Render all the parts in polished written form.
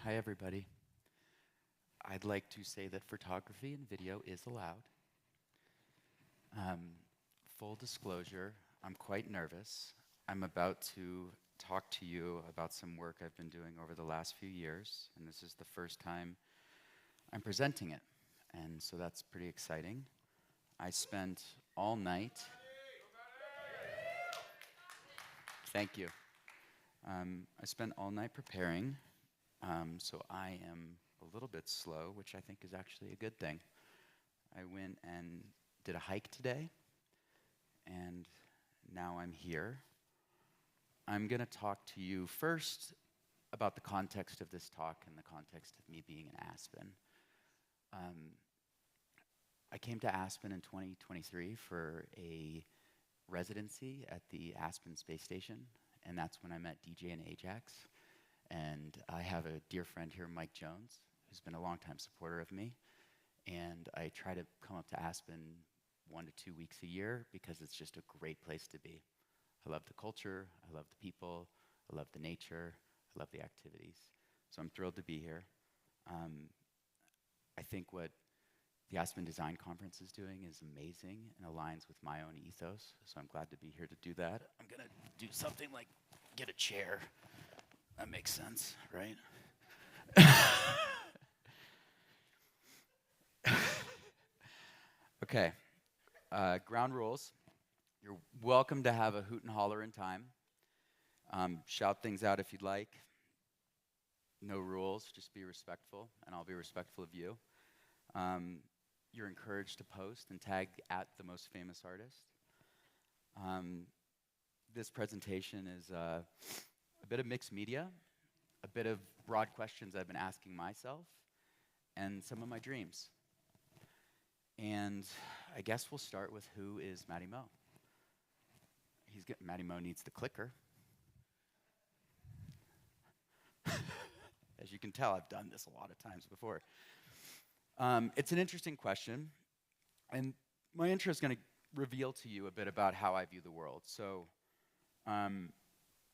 Hi, everybody. I'd like to say that photography and video is allowed. Um, Full disclosure, I'm quite nervous. I'm about to talk to you about some work I've been doing over the last few years, and this is the first time I'm presenting it, and so that's pretty exciting. I spent all night. Thank you. I spent all night preparing, so I am a little bit slow, which I think is actually a good thing. I went and did a hike today, and now I'm here. I'm going to talk to you first about the context of this talk and the context of me being in Aspen. Um, I came to Aspen in 2023 for a residency at the Aspen Space Station, and that's when I met DJ and Ajax. And I have a dear friend here, Mike Jones, who's been a longtime supporter of me. And I try to come up to Aspen 1 to 2 weeks a year because it's just a great place to be. I love the culture, I love the people, I love the nature, I love the activities. So I'm thrilled to be here. I think what the Aspen Design Conference is doing is amazing and aligns with my own ethos, so I'm glad to be here to do that. I'm gonna do something like get a chair. That makes sense, right? Okay, ground rules. You're welcome to have a hoot and holler in time. Shout things out if you'd like. No rules, just be respectful, and I'll be respectful of you. You're encouraged to post and tag at the most famous artist. This presentation is a bit of mixed media, a bit of broad questions I've been asking myself, and some of my dreams. And I guess we'll start with who is Matty Mo. Matty Mo needs the clicker. As you can tell, I've done this a lot of times before. It's an interesting question, and my intro is going to reveal to you a bit about how I view the world. So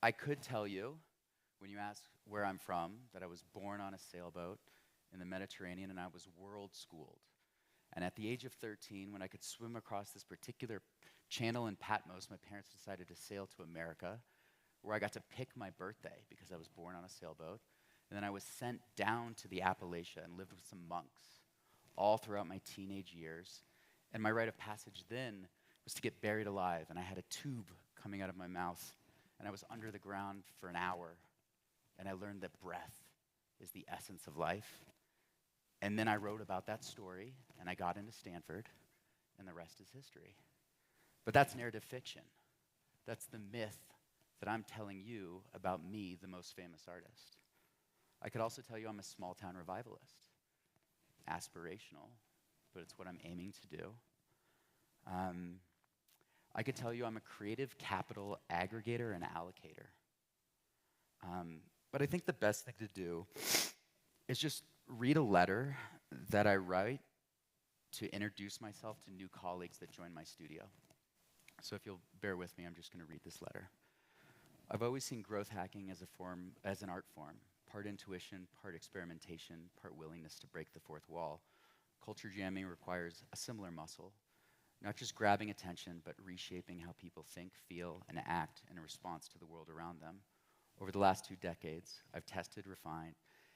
I could tell you, when you ask where I'm from, that I was born on a sailboat in the Mediterranean and I was world schooled. And at the age of 13, when I could swim across this particular channel in Patmos, my parents decided to sail to America, where I got to pick my birthday because I was born on a sailboat. And then I was sent down to the Appalachia and lived with some monks all throughout my teenage years. And my rite of passage then was to get buried alive. And I had a tube coming out of my mouth. And I was under the ground for an hour. And I learned that breath is the essence of life. And then I wrote about that story, and I got into Stanford, and the rest is history. But that's narrative fiction. That's the myth that I'm telling you about me, the most famous artist. I could also tell you I'm a small-town revivalist. Aspirational, but it's what I'm aiming to do. I could tell you I'm a creative capital aggregator and allocator. But I think the best thing to do is just read a letter that I write to introduce myself to new colleagues that join my studio. So if you'll bear with me, I'm just going to read this letter. I've always seen growth hacking as an art form, part intuition, part experimentation, part willingness to break the fourth wall. Culture jamming requires a similar muscle, not just grabbing attention, but reshaping how people think, feel, and act in response to the world around them. Over the last 2 decades, I've tested, refined,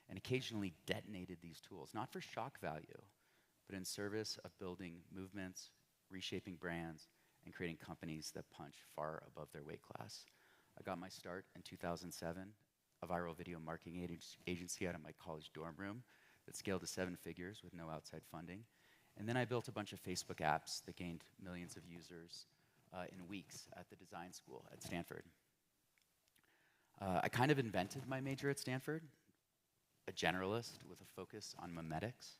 and occasionally detonated these tools, not for shock value, but in service of building movements, reshaping brands, and creating companies that punch far above their weight class. I got my start in 2007, a viral video marketing agency out of my college dorm room that scaled to 7 figures with no outside funding. And then I built a bunch of Facebook apps that gained millions of users in weeks at the design school at Stanford. I kind of invented my major at Stanford, a generalist with a focus on memetics.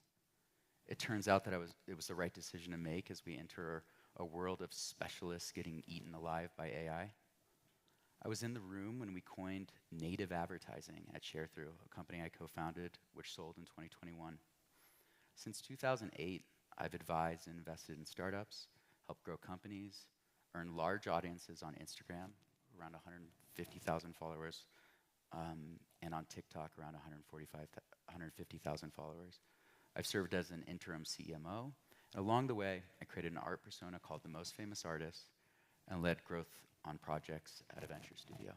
It turns out that it was the right decision to make as we enter a world of specialists getting eaten alive by AI. I was in the room when we coined native advertising at ShareThrough, a company I co-founded, which sold in 2021. Since 2008, I've advised and invested in startups, helped grow companies, earned large audiences on Instagram, around 150,000 followers, and on TikTok around 150,000 followers. I've served as an interim CMO. And along the way, I created an art persona called The Most Famous Artist and led growth on projects at a venture studio.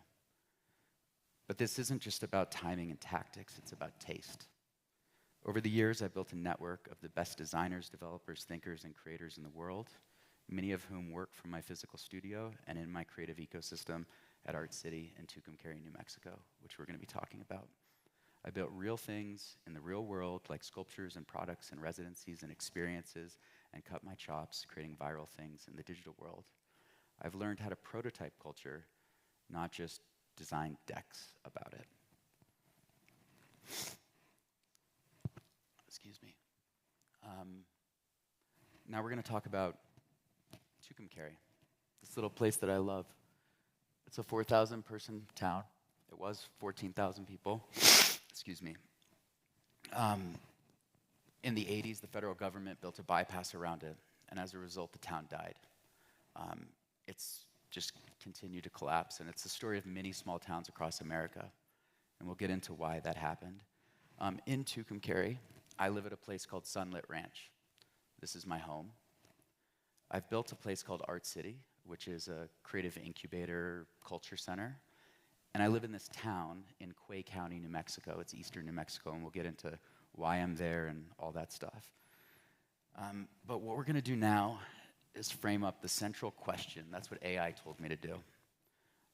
But this isn't just about timing and tactics, it's about taste. Over the years, I've built a network of the best designers, developers, thinkers, and creators in the world, many of whom work from my physical studio and in my creative ecosystem at Art City in Tucumcari, New Mexico, which we're going to be talking about. I built real things in the real world, like sculptures and products and residencies and experiences, and cut my chops creating viral things in the digital world. I've learned how to prototype culture, not just design decks about it. Excuse me. Now we're going to talk about Tucumcari, this little place that I love. It's a 4,000 person town. It was 14,000 people. Excuse me. In the 80s, the federal government built a bypass around it, and as a result, the town died. It's just continued to collapse, and it's the story of many small towns across America, and we'll get into why that happened. In Tucumcari, I live at a place called Sunlit Ranch. This is my home. I've built a place called Art City, which is a creative incubator culture center, and I live in this town in Quay County, New Mexico. It's eastern New Mexico, and we'll get into why I'm there and all that stuff. But what we're going to do now is frame up the central question. That's what AI told me to do.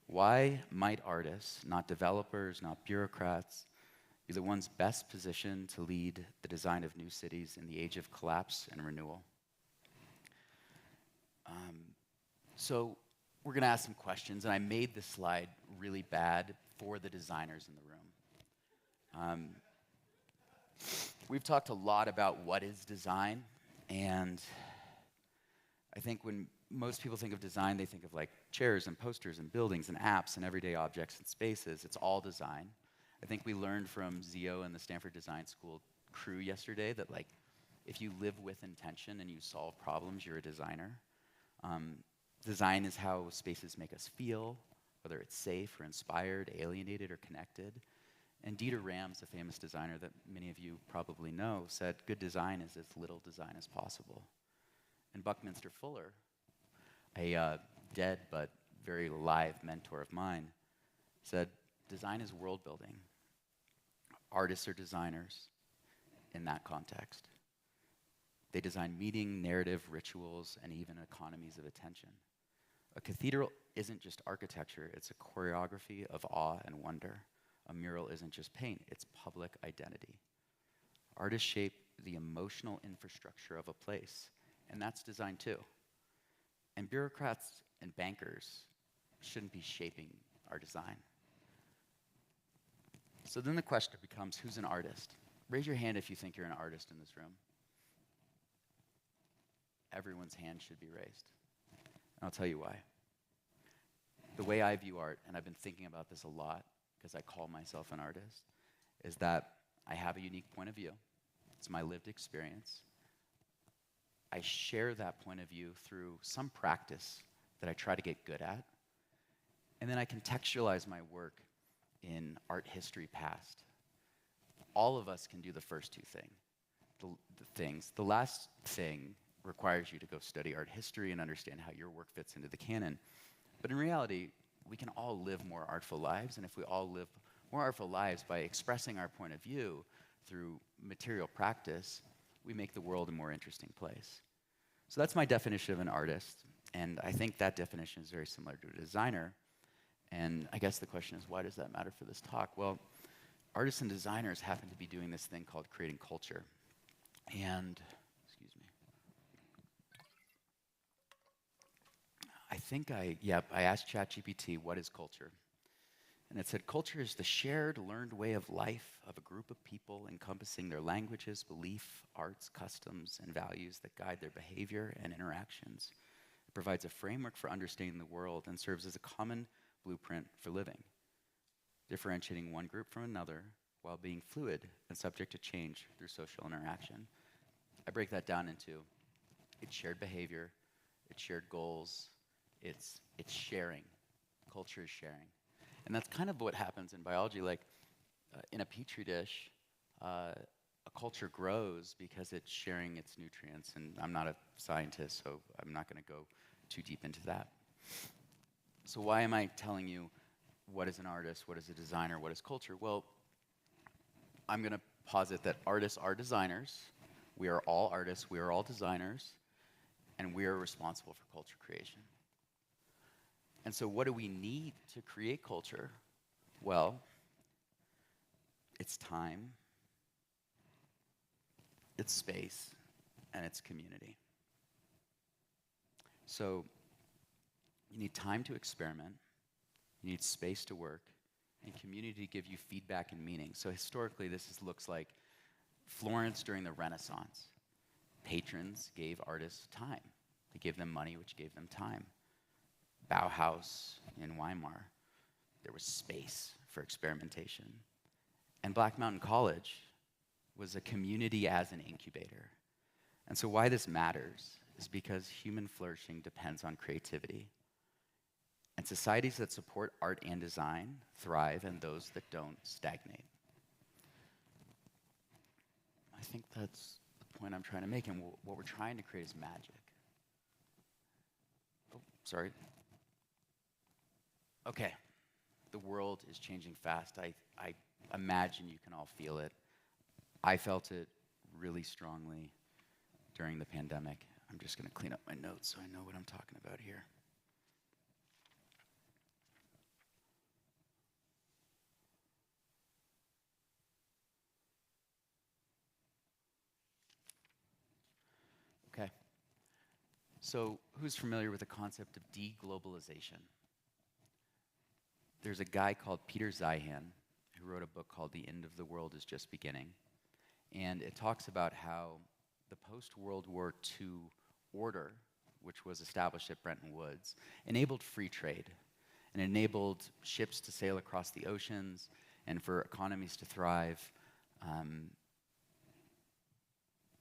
Why might artists, not developers, not bureaucrats, be the ones best positioned to lead the design of new cities in the age of collapse and renewal? So we're going to ask some questions, and I made this slide really bad for the designers in the room. We've talked a lot about what is design, and I think when most people think of design, they think of like chairs and posters and buildings and apps and everyday objects and spaces. It's all design. I think we learned from Zio and the Stanford Design School crew yesterday that like if you live with intention and you solve problems, you're a designer. Design is how spaces make us feel, whether it's safe or inspired, alienated or connected. And Dieter Rams, a famous designer that many of you probably know, said good design is as little design as possible. And Buckminster Fuller, a dead but very alive mentor of mine, said design is world building. Artists are designers in that context. They design meaning, narrative, rituals, and even economies of attention. A cathedral isn't just architecture, it's a choreography of awe and wonder. A mural isn't just paint, it's public identity. Artists shape the emotional infrastructure of a place, and that's design too. And bureaucrats and bankers shouldn't be shaping our design. So then the question becomes, who's an artist? Raise your hand if you think you're an artist in this room. Everyone's hand should be raised. And I'll tell you why. The way I view art, and I've been thinking about this a lot because I call myself an artist, is that I have a unique point of view. It's my lived experience. I share that point of view through some practice that I try to get good at. And then I contextualize my work in art history past. All of us can do the first two things. The last thing requires you to go study art history and understand how your work fits into the canon. But in reality, we can all live more artful lives, and if we all live more artful lives by expressing our point of view through material practice, we make the world a more interesting place. So that's my definition of an artist, and I think that definition is very similar to a designer. And I guess the question is, why does that matter for this talk? Well, artists and designers happen to be doing this thing called creating culture. And, excuse me. I asked ChatGPT, what is culture? And it said, culture is the shared, learned way of life of a group of people encompassing their languages, belief, arts, customs, and values that guide their behavior and interactions. It provides a framework for understanding the world and serves as a common blueprint for living, differentiating one group from another while being fluid and subject to change through social interaction. I break that down into it's shared behavior, it's shared goals, it's sharing. Culture is sharing. And that's kind of what happens in biology. Like in a petri dish, a culture grows because it's sharing its nutrients. And I'm not a scientist, so I'm not going to go too deep into that. So why am I telling you what is an artist, what is a designer, what is culture? Well, I'm going to posit that artists are designers. We are all artists, we are all designers, and we are responsible for culture creation. And so what do we need to create culture? Well, it's time, it's space, and it's community. So you need time to experiment, you need space to work, and community to give you feedback and meaning. So historically, looks like Florence during the Renaissance. Patrons gave artists time. They gave them money, which gave them time. Bauhaus in Weimar, there was space for experimentation. And Black Mountain College was a community as an incubator. And so why this matters is because human flourishing depends on creativity. And societies that support art and design thrive, and those that don't stagnate. I think that's the point I'm trying to make, and what we're trying to create is magic. Oh, sorry. Okay, the world is changing fast. I imagine you can all feel it. I felt it really strongly during the pandemic. I'm just going to clean up my notes so I know what I'm talking about here. Okay. So who's familiar with the concept of deglobalization? There's a guy called Peter Zeihan who wrote a book called The End of the World is Just Beginning. And it talks about how the post-World War II order, which was established at Bretton Woods, enabled free trade and enabled ships to sail across the oceans and for economies to thrive.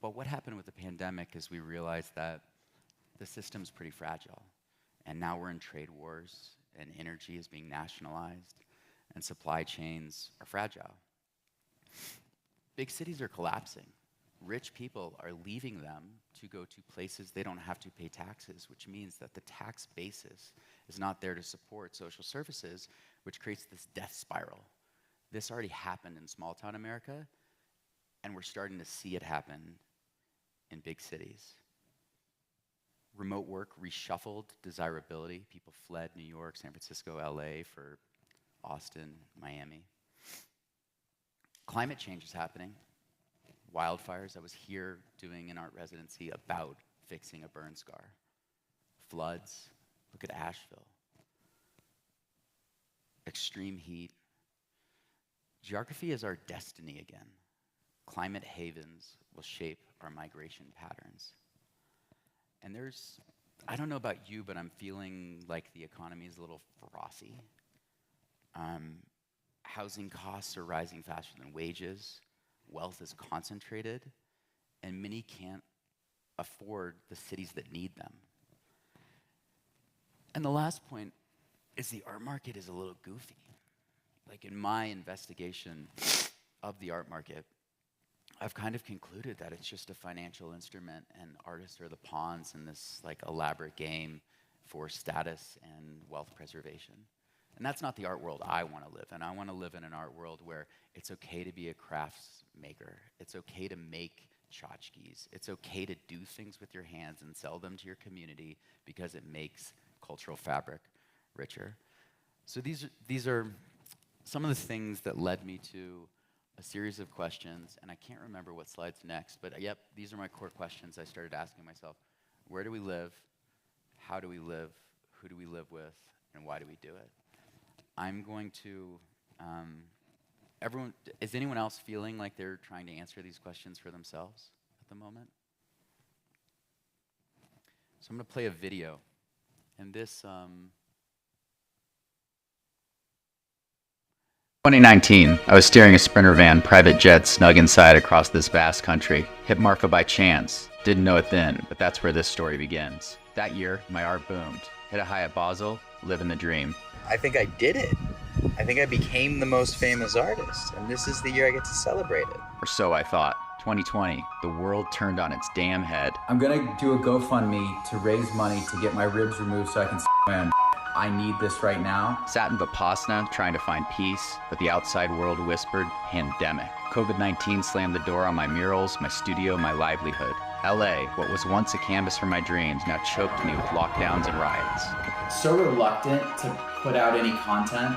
But what happened with the pandemic is we realized that the system's pretty fragile. And now we're in trade wars, and energy is being nationalized, and supply chains are fragile. Big cities are collapsing. Rich people are leaving them to go to places they don't have to pay taxes, which means that the tax basis is not there to support social services, which creates this death spiral. This already happened in small town America, and we're starting to see it happen in big cities. Remote work reshuffled desirability. People fled New York, San Francisco, LA for Austin, Miami. Climate change is happening. Wildfires. I was here doing an art residency about fixing a burn scar. Floods. Look at Asheville. Extreme heat. Geography is our destiny again. Climate havens will shape our migration patterns. And I don't know about you, but I'm feeling like the economy is a little frothy. Housing costs are rising faster than wages. Wealth is concentrated, and many can't afford the cities that need them. And the last point is the art market is a little goofy. Like in my investigation of the art market, I've kind of concluded that it's just a financial instrument and artists are the pawns in this like elaborate game for status and wealth preservation. And that's not the art world I want to live in. I want to live in an art world where it's okay to be a crafts maker. It's okay to make tchotchkes. It's okay to do things with your hands and sell them to your community because it makes cultural fabric richer. So these are some of the things that led me to a series of questions, and I can't remember what slide's next, but yep, these are my core questions I started asking myself. Where do we live? How do we live? Who do we live with? And why do we do it? I'm going to, is anyone else feeling like they're trying to answer these questions for themselves at the moment? So I'm going to play a video, and this, 2019, I was steering a Sprinter van, private jet, snug inside across this vast country. Hit Marfa by chance. Didn't know it then, but that's where this story begins. That year, my art boomed. Hit a high at Basel, living the dream. I think I did it. I think I became the most famous artist, and this is the year I get to celebrate it. Or so I thought. 2020, the world turned on its damn head. I'm gonna do a GoFundMe to raise money to get my ribs removed so I can swim. I need this right now. Sat in Vipassana trying to find peace, but the outside world whispered, pandemic. COVID-19 slammed the door on my murals, my studio, my livelihood. LA, what was once a canvas for my dreams, now choked me with lockdowns and riots. So reluctant to put out any content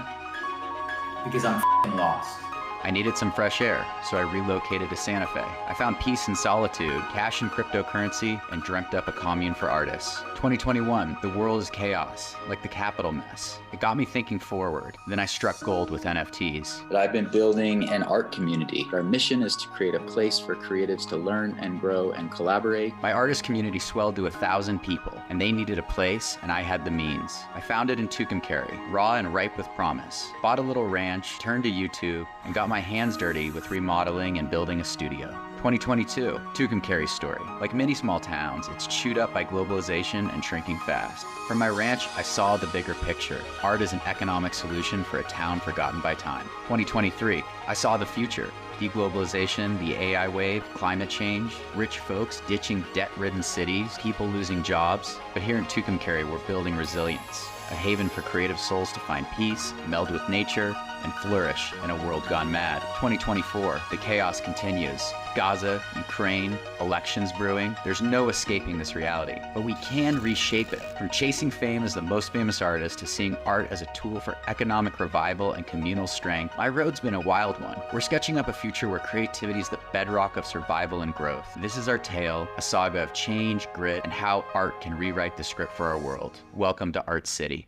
because I'm f***ing lost. I needed some fresh air, so I relocated to Santa Fe. I found peace in solitude, cash and cryptocurrency, and dreamt up a commune for artists. 2021, the world is chaos, like the Capitol mess. It got me thinking forward. Then I struck gold with NFTs. But I've been building an art community. Our mission is to create a place for creatives to learn and grow and collaborate. My artist community swelled to 1,000 people, and they needed a place, and I had the means. I found it in Tucumcari, raw and ripe with promise. Bought a little ranch, turned to YouTube, and got my hands dirty with remodeling and building a studio. 2022, Tucumcari's story. Like many small towns, it's chewed up by globalization and shrinking fast. From my ranch, I saw the bigger picture. Art is an economic solution for a town forgotten by time. 2023, I saw the future. Deglobalization, the AI wave, climate change, rich folks ditching debt-ridden cities, people losing jobs. But here in Tucumcari, we're building resilience. A haven for creative souls to find peace, meld with nature, and flourish in a world gone mad. 2024, the chaos continues. Gaza, Ukraine, elections brewing. There's no escaping this reality. But we can reshape it. From chasing fame as the most famous artist to seeing art as a tool for economic revival and communal strength, my road's been a wild one. We're sketching up a future where creativity is the bedrock of survival and growth. This is our tale, a saga of change, grit, and how art can rewrite the script for our world. Welcome to Art City.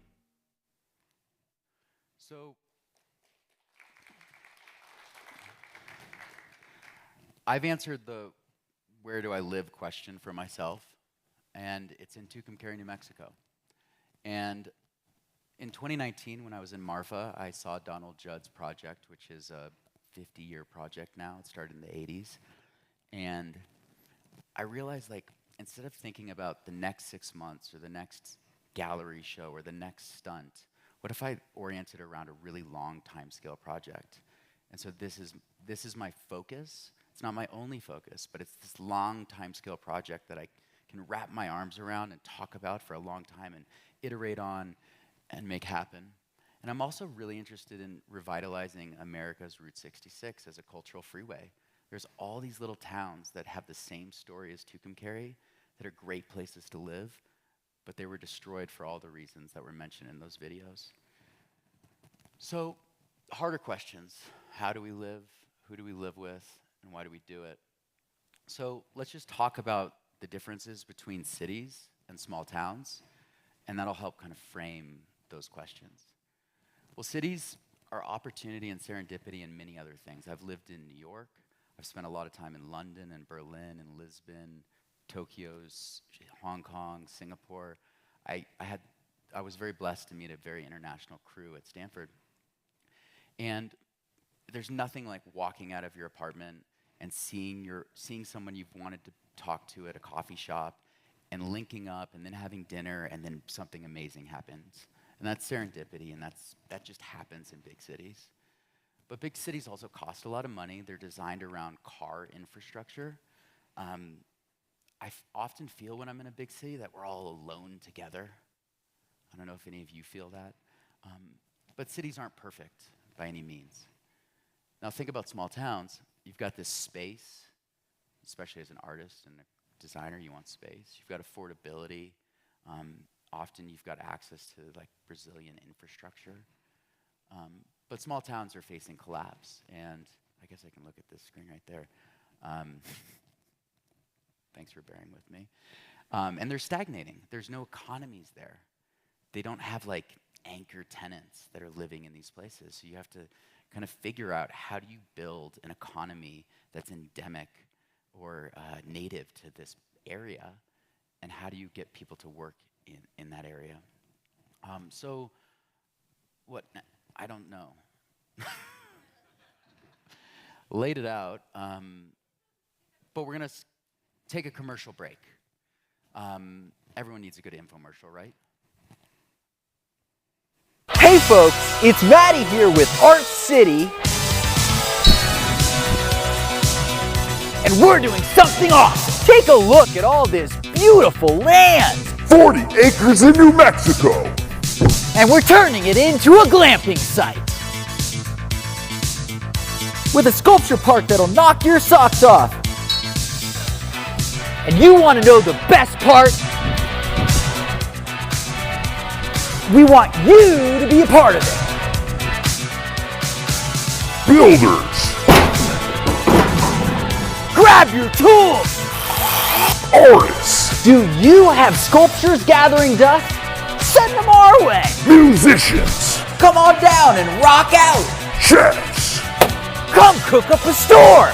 So, I've answered the where do I live question for myself, and it's in Tucumcari, New Mexico. And in 2019, when I was in Marfa, I saw Donald Judd's project, which is a 50-year project now. It started in the 80s. And I realized, like, instead of thinking about the next 6 months or the next gallery show or the next stunt, what if I oriented around a really long timescale project? And so this is my focus. It's not my only focus, but it's this long timescale project that I can wrap my arms around and talk about for a long time and iterate on and make happen. And I'm also really interested in revitalizing America's Route 66 as a cultural freeway. There's all these little towns that have the same story as Tucumcari that are great places to live, but they were destroyed for all the reasons that were mentioned in those videos. So, harder questions. How do we live? Who do we live with? And why do we do it? So let's just talk about the differences between cities and small towns, and that'll help kind of frame those questions. Well, cities are opportunity and serendipity and many other things. I've lived in New York. I've spent a lot of time in London and Berlin and Lisbon, Tokyo, Hong Kong, Singapore. I was very blessed to meet a very international crew at Stanford. And there's nothing like walking out of your apartment and seeing someone you've wanted to talk to at a coffee shop and linking up and then having dinner and then something amazing happens. And that's serendipity, and that just happens in big cities. But big cities also cost a lot of money. They're designed around car infrastructure. I often feel when I'm in a big city that we're all alone together. I don't know if any of you feel that. But cities aren't perfect by any means. Now think about small towns. You've got this space, especially as an artist and a designer, you want space. You've got affordability. Often you've got access to like Brazilian infrastructure. But small towns are facing collapse. And I guess I can look at this screen right there. Thanks for bearing with me. And they're stagnating. There's no economies there. They don't have like anchor tenants that are living in these places. So you have to kind of figure out how do you build an economy that's endemic or native to this area, and how do you get people to work in that area? So what, I don't know. Laid it out, but we're gonna take a commercial break. Everyone needs a good infomercial, right? Hey Hey folks, it's Maddie here with Art City. And we're doing something awesome. Take a look at all this beautiful land. 40 acres in New Mexico. And we're turning it into a glamping site. With a sculpture park that'll knock your socks off. And you want to know the best part? We want you to be a part of it. Builders. Grab your tools. Artists. Do you have sculptures gathering dust? Send them our way. Musicians. Come on down and rock out. Chefs. Come cook up a storm.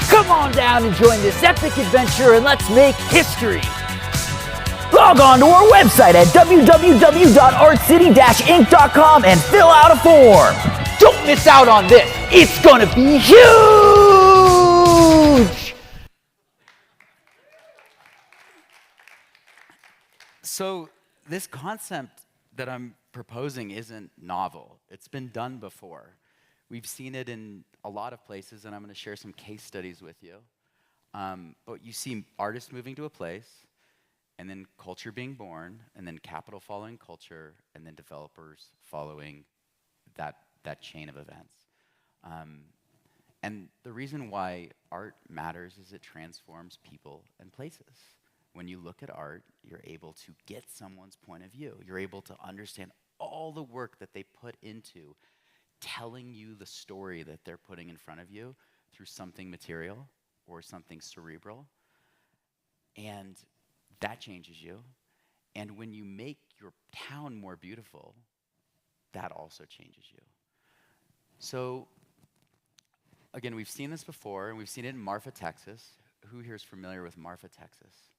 Come on down and join this epic adventure and let's make history. Log on to our website at www.artcity-inc.com and fill out a form. Don't miss out on this. It's gonna be huge. So this concept that I'm proposing isn't novel. It's been done before. We've seen it in a lot of places, and I'm going to share some case studies with you. But you see artists moving to a place, and then culture being born, and then capital following culture, and then developers following that chain of events. And the reason why art matters is it transforms people and places. When you look at art, you're able to get someone's point of view. You're able to understand all the work that they put into telling you the story that they're putting in front of you through something material or something cerebral. And that changes you. And when you make your town more beautiful, that also changes you. So, again, we've seen this before, and we've seen it in Marfa, Texas. Who here is familiar with Marfa, Texas?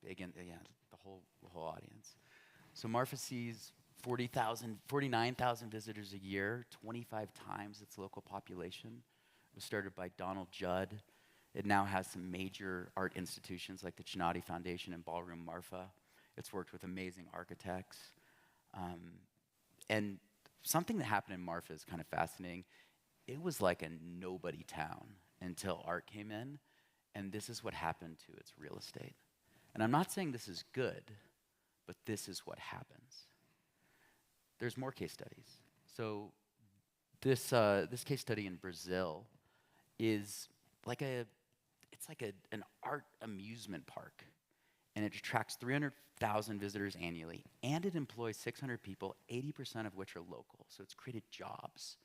Again, yeah, the whole audience. So Marfa sees 49,000 visitors a year, 25 times its local population. It was started by Donald Judd. It now has some major art institutions like the Chinati Foundation and Ballroom Marfa. It's worked with amazing architects. And something that happened in Marfa is kind of fascinating. It was like a nobody town until art came in, and this is what happened to its real estate. And I'm not saying this is good, but this is what happens. There's more case studies. So this case study in Brazil is like an art amusement park, and it attracts 300,000 visitors annually, and it employs 600 people, 80% of which are local. So it's created jobs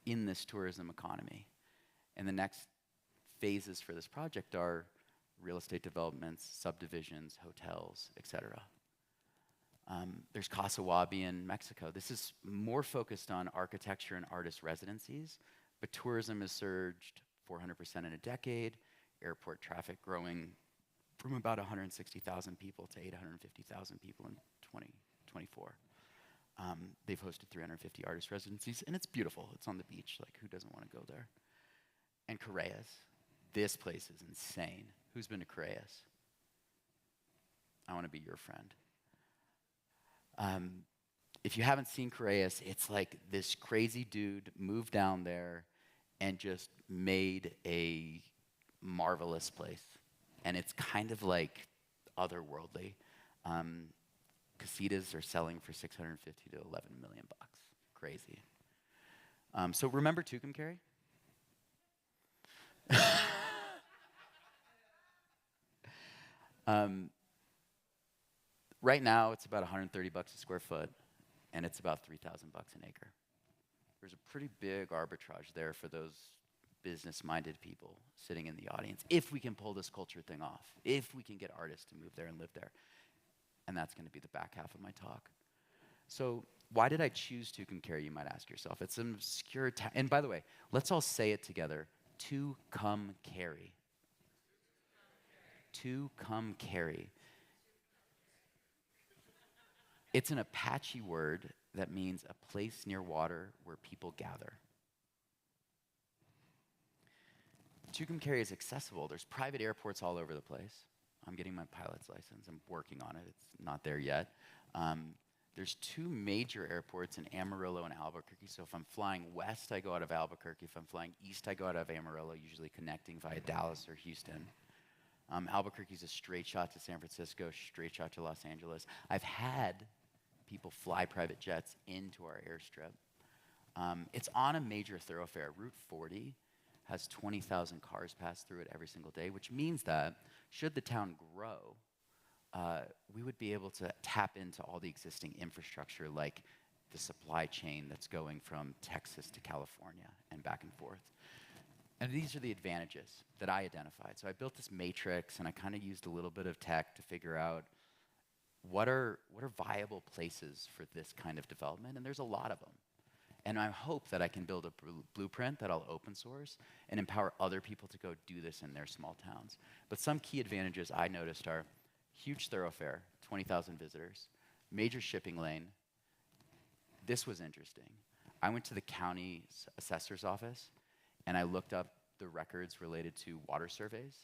in this tourism economy. And the next phases for this project are real estate developments, subdivisions, hotels, etc. There's Casa Wabi in Mexico. This is more focused on architecture and artist residencies, but tourism has surged 400% in a decade, airport traffic growing from about 160,000 people to 850,000 people in 2024. They've hosted 350 artist residencies, and it's beautiful. It's on the beach. Like, who doesn't want to go there? And Correas. This place is insane. Who's been to Correas? I want to be your friend. If you haven't seen Correas, it's like this crazy dude moved down there and just made a marvelous place. And it's kind of like otherworldly. Casitas are selling for $650 to $11 million. Crazy. So remember Tucumcari? Right now, it's about $130 a square foot, and it's about $3,000 an acre. There's a pretty big arbitrage there for those business-minded people sitting in the audience, if we can pull this culture thing off, if we can get artists to move there and live there. And that's going to be the back half of my talk. So why did I choose Tucumcari, you might ask yourself. It's an obscure town. And by the way, let's all say it together. Tucumcari. Tucumcari. It's an Apache word that means a place near water where people gather. Tucumcari is accessible. There's private airports all over the place. I'm getting my pilot's license. I'm working on it. It's not there yet. There's two major airports in Amarillo and Albuquerque. So if I'm flying west, I go out of Albuquerque. If I'm flying east, I go out of Amarillo, usually connecting via Dallas or Houston. Albuquerque is a straight shot to San Francisco, straight shot to Los Angeles. I've had people fly private jets into our airstrip. It's on a major thoroughfare. Route 40 has 20,000 cars pass through it every single day, which means that should the town grow, we would be able to tap into all the existing infrastructure, like the supply chain that's going from Texas to California and back and forth. And these are the advantages that I identified. So I built this matrix, and I kind of used a little bit of tech to figure out what are viable places for this kind of development, and there's a lot of them. And I hope that I can build a blueprint that I'll open source and empower other people to go do this in their small towns. But some key advantages I noticed are huge thoroughfare, 20,000 visitors, major shipping lane. This was interesting. I went to the county assessor's office, and I looked up the records related to water surveys.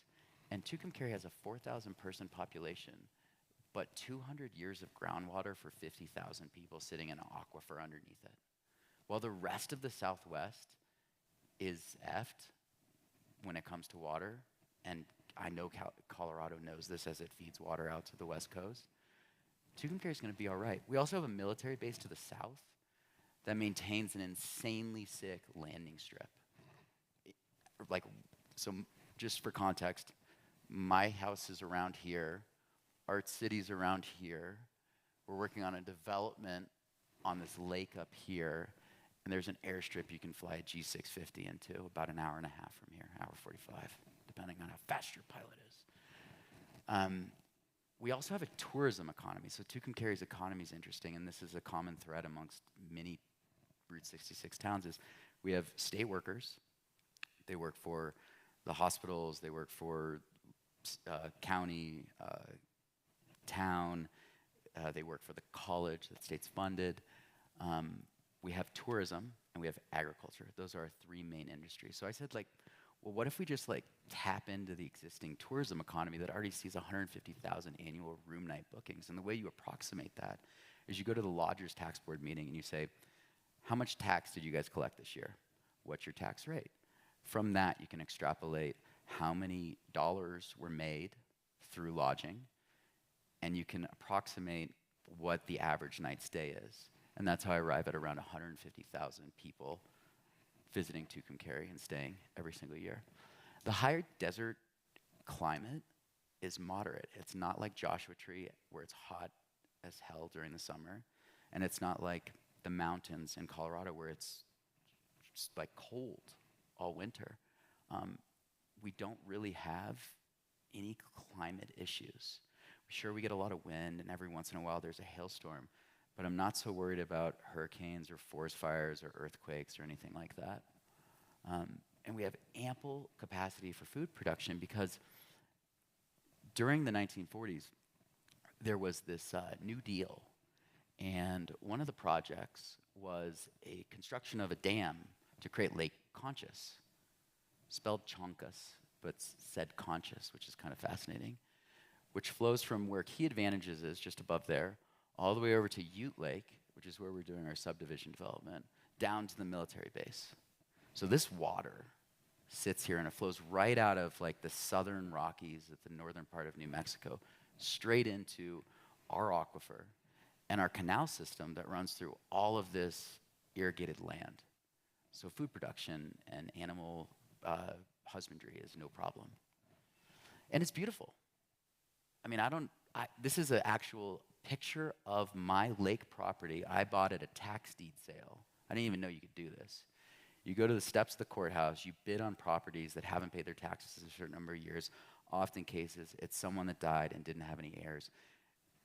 And Tucumcari has a 4,000 person population, but 200 years of groundwater for 50,000 people sitting in an aquifer underneath it. While the rest of the Southwest is effed when it comes to water, and I know Colorado knows this as it feeds water out to the West Coast, Tucumcari is going to be all right. We also have a military base to the south that maintains an insanely sick landing strip. So just for context, my house is around here, Art City's around here. We're working on a development on this lake up here, and there's an airstrip you can fly a G650 into about an hour and a half from here, hour 45, depending on how fast your pilot is. We also have a tourism economy. So Tucumcari's economy is interesting, and this is a common thread amongst many Route 66 towns, is we have state workers. They work for the hospitals, they work for county, town, they work for the college that state's funded. We have tourism and we have agriculture. Those are our three main industries. So I said, well, what if we just tap into the existing tourism economy that already sees 150,000 annual room night bookings? And the way you approximate that is you go to the Lodgers Tax Board meeting and you say, how much tax did you guys collect this year? What's your tax rate? From that, you can extrapolate how many dollars were made through lodging, and you can approximate what the average night stay is. And that's how I arrive at around 150,000 people visiting Tucumcari and staying every single year. The higher desert climate is moderate. It's not like Joshua Tree, where it's hot as hell during the summer, and it's not like the mountains in Colorado, where it's just cold all winter. We don't really have any climate issues. Sure, we get a lot of wind, and every once in a while there's a hailstorm, but I'm not so worried about hurricanes or forest fires or earthquakes or anything like that. And we have ample capacity for food production because during the 1940s, there was this New Deal, and one of the projects was a construction of a dam to create Lake Conchas, spelled Chancas, but said Conchas, which is kind of fascinating, which flows from where Key Advantages is, just above there, all the way over to Ute Lake, which is where we're doing our subdivision development, down to the military base. So this water sits here, and it flows right out of the southern Rockies at the northern part of New Mexico, straight into our aquifer and our canal system that runs through all of this irrigated land. So food production and animal husbandry is no problem. And it's beautiful. I mean, this is an actual picture of my lake property. I bought at a tax deed sale. I didn't even know you could do this. You go to the steps of the courthouse, you bid on properties that haven't paid their taxes in a certain number of years. Often cases, it's someone that died and didn't have any heirs.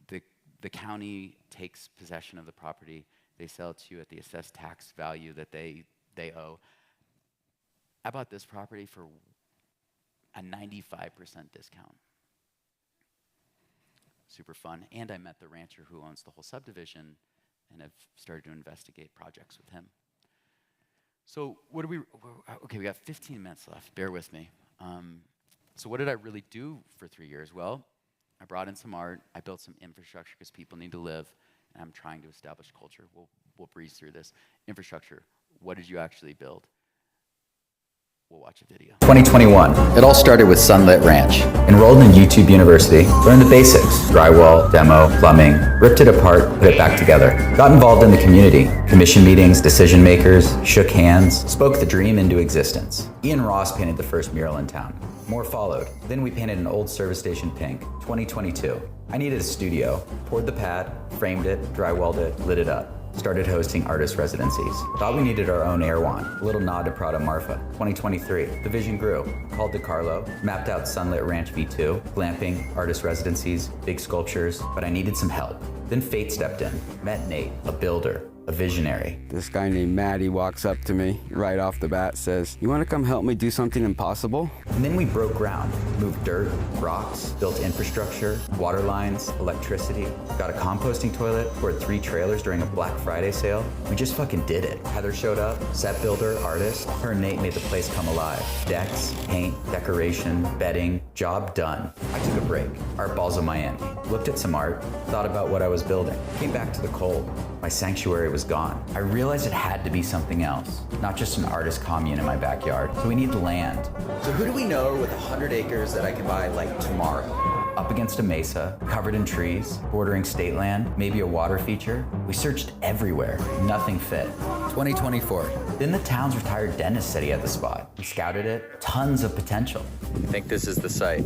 The county takes possession of the property. They sell it to you at the assessed tax value that they owe. I bought this property for a 95% discount. Super fun. And I met the rancher who owns the whole subdivision and have started to investigate projects with him. So okay, we got 15 minutes left. Bear with me. So what did I really do for 3 years? Well, I brought in some art. I built some infrastructure because people need to live. and I'm trying to establish culture. We'll breeze through this. Infrastructure, what did you actually build? We'll watch a video. 2021. It all started with Sunlit Ranch. Enrolled in YouTube University, learned the basics: drywall, demo, plumbing, ripped it apart, put it back together. Got involved in the community, commission meetings, decision makers, shook hands, spoke the dream into existence. Ian Ross painted the first mural in town. More followed. Then we painted an old service station pink. 2022. I needed a studio. Poured the pad, framed it, drywalled it, lit it up. Started hosting artist residencies. Thought we needed our own Airwan. A little nod to Prada Marfa. 2023, the vision grew. Called DeCarlo, mapped out Sunlit Ranch V2, glamping, artist residencies, big sculptures, but I needed some help. Then fate stepped in. Met Nate, a builder, a visionary. This guy named Maddie walks up to me right off the bat, says, "You want to come help me do something impossible?" And then we broke ground, moved dirt, rocks, built infrastructure, water lines, electricity, got a composting toilet, poured 3 trailers during a Black Friday sale. We just fucking did it. Heather showed up, set builder, artist. Her and Nate made the place come alive. Decks, paint, decoration, bedding, job done. I took a break. Art Balls of Miami. Looked at some art, thought about what I was building. Came back to the cold. My sanctuary was gone. I realized it had to be something else, not just an artist commune in my backyard. So we need land. So who do we know with 100 acres that I can buy like tomorrow? Up against a mesa, covered in trees, bordering state land, maybe a water feature. We searched everywhere, nothing fit. 2024. Then the town's retired dentist said he had the spot. We scouted it, tons of potential. I think this is the site.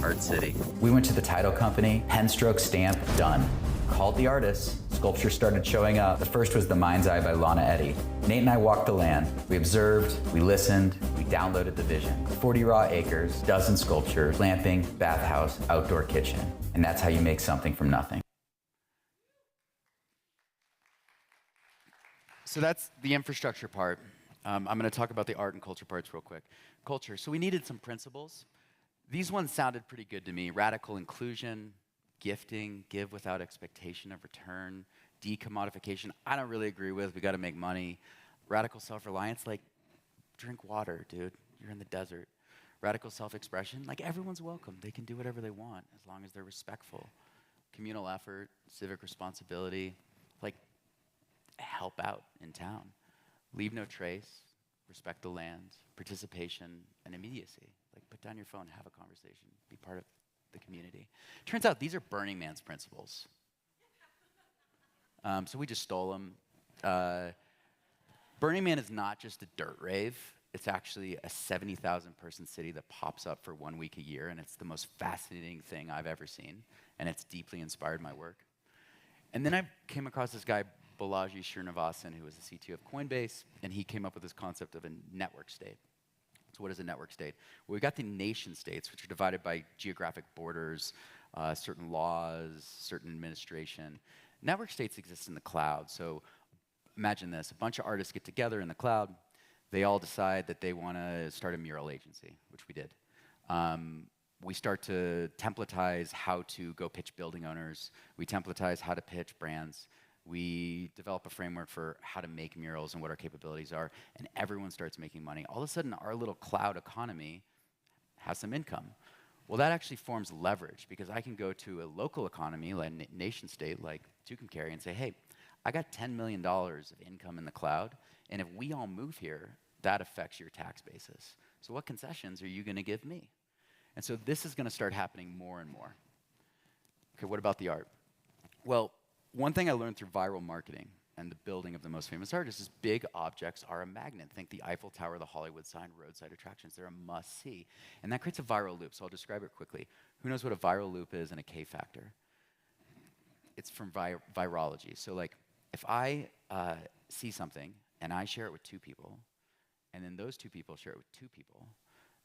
Art City. We went to the title company, pen stroke stamp, done. Called the artists, sculptures started showing up. The first was The Mind's Eye by Lana Eddy. Nate and I walked the land. We observed, we listened, we downloaded the vision. 40 raw acres, dozen sculptures, glamping, bathhouse, outdoor kitchen. And that's how you make something from nothing. So that's the infrastructure part. I'm going to talk about the art and culture parts real quick. Culture. So we needed some principles. These ones sounded pretty good to me. Radical inclusion, gifting, give without expectation of return, decommodification, I don't really agree with. We got to make money. Radical self-reliance, like drink water, dude. You're in the desert. Radical self-expression, like everyone's welcome. They can do whatever they want as long as they're respectful. Communal effort, civic responsibility, like help out in town. Leave no trace, respect the land, participation, and immediacy. Like put down your phone, have a conversation, be part of the community. Turns out these are Burning Man's principles. So we just stole them. Burning Man is not just a dirt rave. It's actually a 70,000 person city that pops up for 1 week a year, and it's the most fascinating thing I've ever seen, and it's deeply inspired my work. And then I came across this guy, Balaji Srinivasan, who was the CTO of Coinbase, and he came up with this concept of a network state. So what is a network state? Well, we got the nation states, which are divided by geographic borders, certain laws, certain administration. Network states exist in the cloud. So imagine this, a bunch of artists get together in the cloud. They all decide that they want to start a mural agency, which we did. We start to templatize how to go pitch building owners. We templatize how to pitch brands. We develop a framework for how to make murals and what our capabilities are, and everyone starts making money. All of a sudden, our little cloud economy has some income. Well, that actually forms leverage, because I can go to a local economy, like a nation state like Tucumcari, and say, hey, I got $10 million of income in the cloud, and if we all move here, that affects your tax basis. So what concessions are you going to give me? And so this is going to start happening more and more. Okay, what about the art? Well, one thing I learned through viral marketing and the building of the most famous artists is big objects are a magnet. Think the Eiffel Tower, the Hollywood sign, roadside attractions. They're a must-see. And that creates a viral loop, so I'll describe it quickly. Who knows what a viral loop is and a K-factor? It's from virology. So like, if I see something and I share it with 2 people, and then those 2 people share it with 2 people,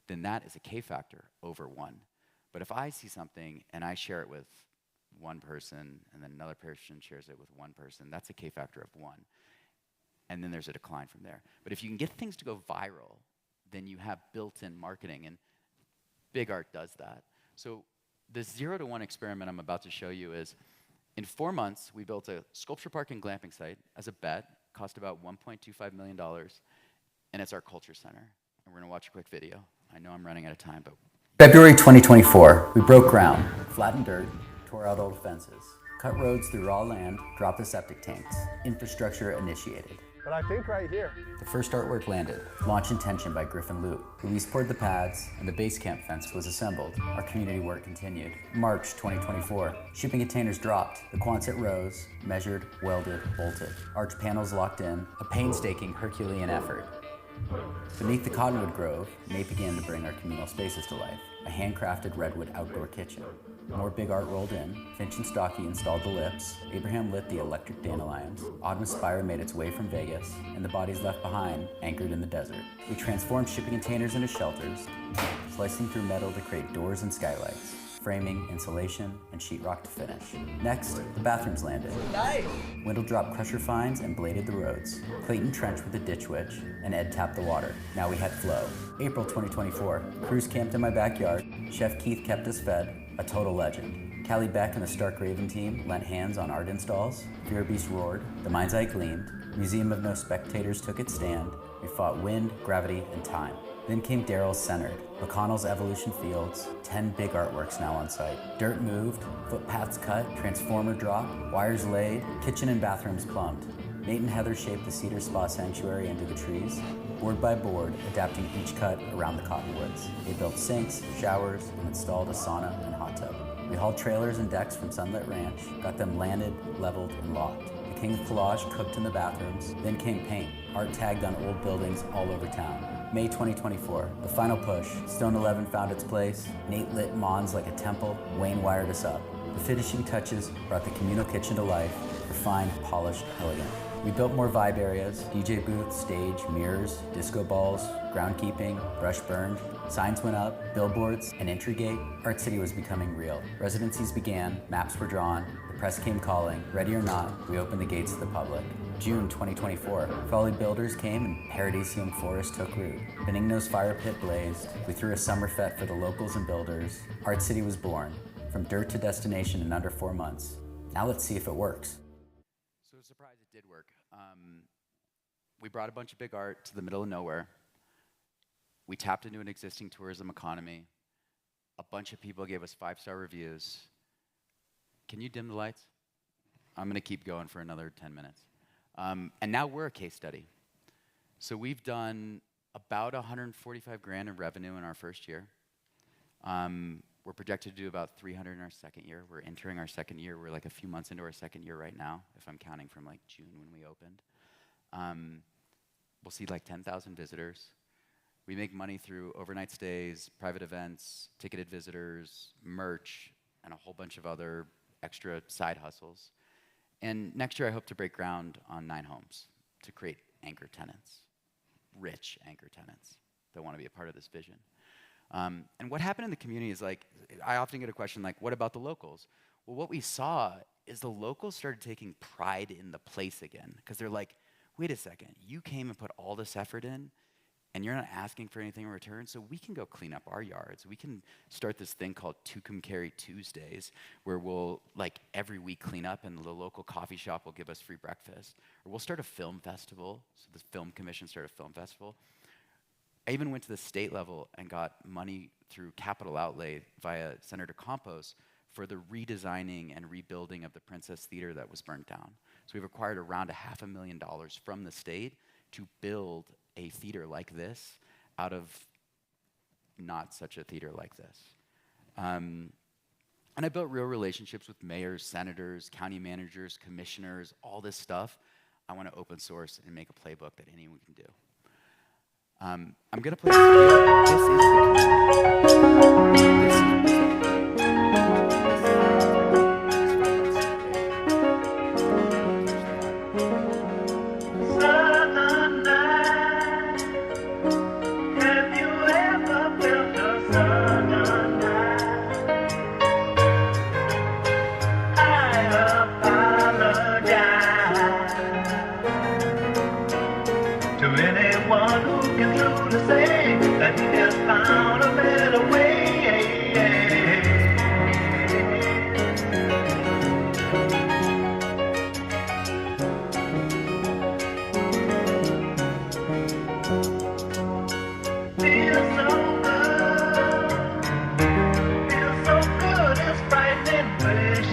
then that is a K-factor over 1. But if I see something and I share it with 1 person, and then another person shares it with 1 person, that's a K-factor of 1. And then there's a decline from there. But if you can get things to go viral, then you have built-in marketing, and big art does that. So the 0 to 1 experiment I'm about to show you is, in 4 months, we built a sculpture park and glamping site as a bet, cost about $1.25 million, and it's our culture center. And we're gonna watch a quick video. I know I'm running out of time, but February 2024, we broke ground, flattened dirt, tore out old fences, Cut roads through raw land, drop the septic tanks. Infrastructure initiated. But I think right here. The first artwork landed. Launch intention by Griffin Loop. Luis poured the pads, and the base camp fence was assembled. Our community work continued. March 2024. Shipping containers dropped. The Quonset rose, measured, welded, bolted. Arch panels locked in. A painstaking Herculean effort. Beneath the cottonwood grove, Nate began to bring our communal spaces to life. A handcrafted redwood outdoor kitchen. More big art rolled in. Finch and Stocky installed the lips. Abraham lit the electric dandelions. Autumn Aspire made its way from Vegas, and the bodies left behind anchored in the desert. We transformed shipping containers into shelters, slicing through metal to create doors and skylights, framing, insulation, and sheetrock to finish. Next, the bathrooms landed. Nice! Wendell dropped crusher fines and bladed the roads. Clayton trenched with a ditch witch, and Ed tapped the water. Now we had flow. April 2024. Crews camped in my backyard. Chef Keith kept us fed. A total legend. Callie Beck and the Stark Raven team lent hands on art installs. Fear Beast roared. The mind's eye gleamed. Museum of No Spectators took its stand. We fought wind, gravity, and time. Then came Daryl's Centered, McConnell's Evolution Fields, 10 big artworks now on site. Dirt moved, footpaths cut, transformer dropped, wires laid, kitchen and bathrooms plumbed. Nate and Heather shaped the Cedar Spa Sanctuary into the trees, board by board, adapting each cut around the cottonwoods. They built sinks, showers, and installed a sauna and hot tub. We hauled trailers and decks from Sunlit Ranch, got them landed, leveled, and locked. The King of Collage cooked in the bathrooms, then came paint, art tagged on old buildings all over town. May 2024, the final push. Stone 11 found its place. Nate lit Mons like a temple. Wayne wired us up. The finishing touches brought the communal kitchen to life, refined, polished, elegant. We built more vibe areas, DJ booths, stage, mirrors, disco balls, groundkeeping, brush burned. Signs went up, billboards, an entry gate. Art City was becoming real. Residencies began, maps were drawn, the press came calling. Ready or not, we opened the gates to the public. June 2024, Folly Builders came and Paradisium Forest took root. Benigno's fire pit blazed. We threw a summer fete for the locals and builders. Art City was born, from dirt to destination in under 4 months. Now let's see if it works. So surprise, it did work. We brought a bunch of big art to the middle of nowhere. We tapped into an existing tourism economy. A bunch of people gave us 5-star reviews. Can you dim the lights? I'm gonna keep going for another 10 minutes. And now we're a case study. So we've done about 145 grand in revenue in our first year. We're projected to do about 300 in our second year. We're entering our second year. We're like a few months into our second year right now, if I'm counting from like June when we opened. We'll see like 10,000 visitors. We make money through overnight stays, private events, ticketed visitors, merch, and a whole bunch of other extra side hustles. And next year I hope to break ground on 9 homes to create anchor tenants, rich anchor tenants that want to be a part of this vision. And what happened in the community is like, I often get a question like, what about the locals? Well, what we saw is the locals started taking pride in the place again, because they're like, wait a second, you came and put all this effort in, and you're not asking for anything in return, so we can go clean up our yards. We can start this thing called Tucumcari Tuesdays, where we'll, like, every week clean up, and the local coffee shop will give us free breakfast. Or we'll start a film festival, so the film commission started a film festival. I even went to the state level and got money through capital outlay via Senator Campos for the redesigning and rebuilding of the Princess Theater that was burnt down. So we've acquired around $500,000 from the state to build a theater like this out of not such a theater like this. And I built real relationships with mayors, senators, county managers, commissioners, all this stuff. I want to open source and make a playbook that anyone can do. I'm going to play this video. This is the community.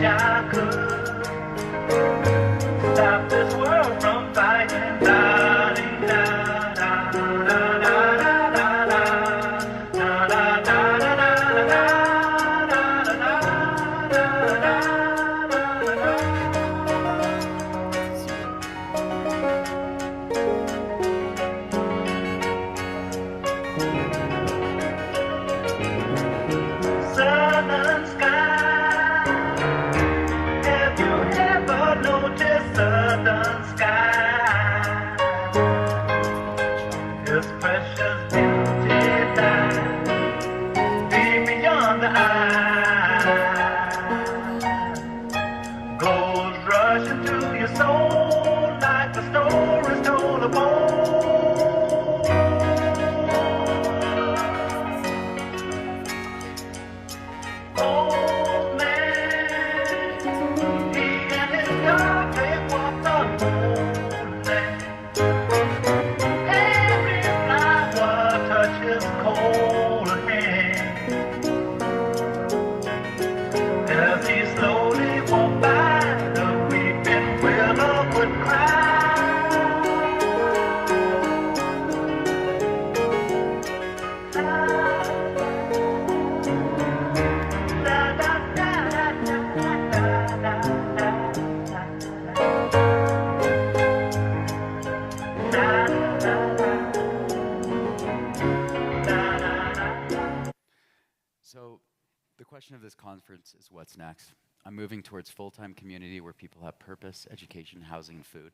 I could. Deep beyond the eye, goes rushing to your soul like the stories told of old. Old man, he and his dog, they walked on moonlight. Every flower touches cold hand as he slowly walked by. The weeping willow would cry. Da, da, da, da, da, da, da, So, the question of this conference is what's next? I'm moving towards full-time community where people have purpose, education, housing, and food.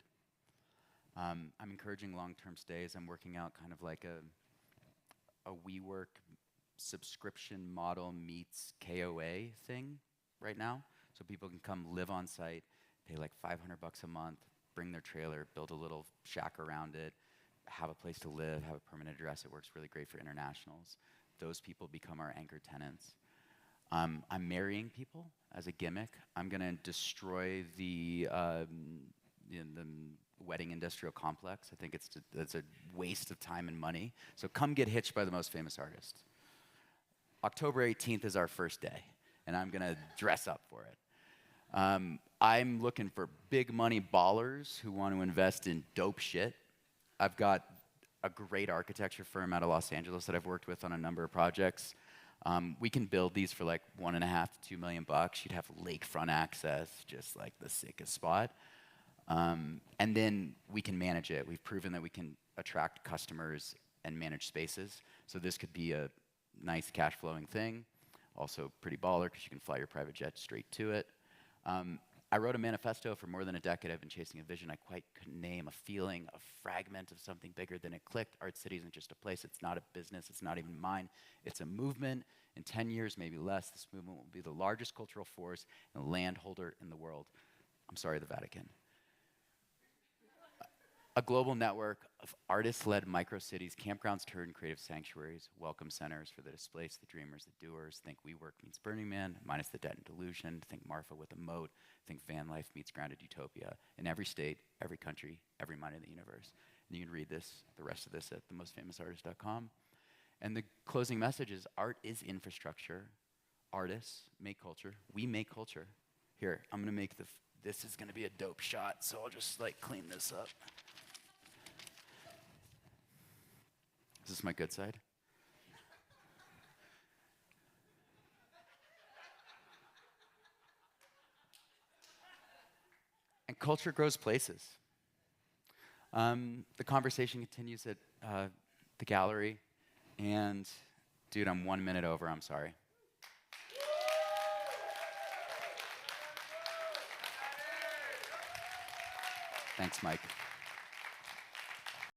I'm encouraging long-term stays. I'm working out kind of like a WeWork subscription model meets KOA thing right now. So people can come live on site, pay like $500 a month, bring their trailer, build a little shack around it, have a place to live, have a permanent address. It works really great for internationals. Those people become our anchor tenants. I'm marrying people as a gimmick. I'm gonna destroy the wedding industrial complex. I think it's a waste of time and money. So come get hitched by the most famous artist. October 18th is our first day, and I'm gonna dress up for it. I'm looking for big money ballers who want to invest in dope shit. I've got a great architecture firm out of Los Angeles that I've worked with on a number of projects. We can build these for like $1.5 to $2 million. You'd have lakefront access, just like the sickest spot. And then we can manage it. We've proven that we can attract customers and manage spaces. So this could be a nice cash flowing thing. Also pretty baller because you can fly your private jet straight to it. I wrote a manifesto for more than a decade. I've been chasing a vision I quite couldn't name, a feeling, a fragment of something bigger than it clicked. Art City isn't just a place. It's not a business. It's not even mine. It's a movement. In 10 years, maybe less, this movement will be the largest cultural force and landholder in the world. I'm sorry, the Vatican. A global network of artist-led micro-cities, campgrounds turned creative sanctuaries, welcome centers for the displaced, the dreamers, the doers. Think WeWork meets Burning Man, minus the debt and delusion. Think Marfa with a moat. Think van life meets grounded utopia. In every state, every country, every mind in the universe. And you can read this, the rest of this at themostfamousartist.com. And the closing message is art is infrastructure. Artists make culture. We make culture. Here, I'm gonna make this is gonna be a dope shot, so I'll just like clean this up. Is this my good side? And culture grows places. The conversation continues at the gallery. And, dude, I'm 1 minute over. I'm sorry. Thanks, Mike.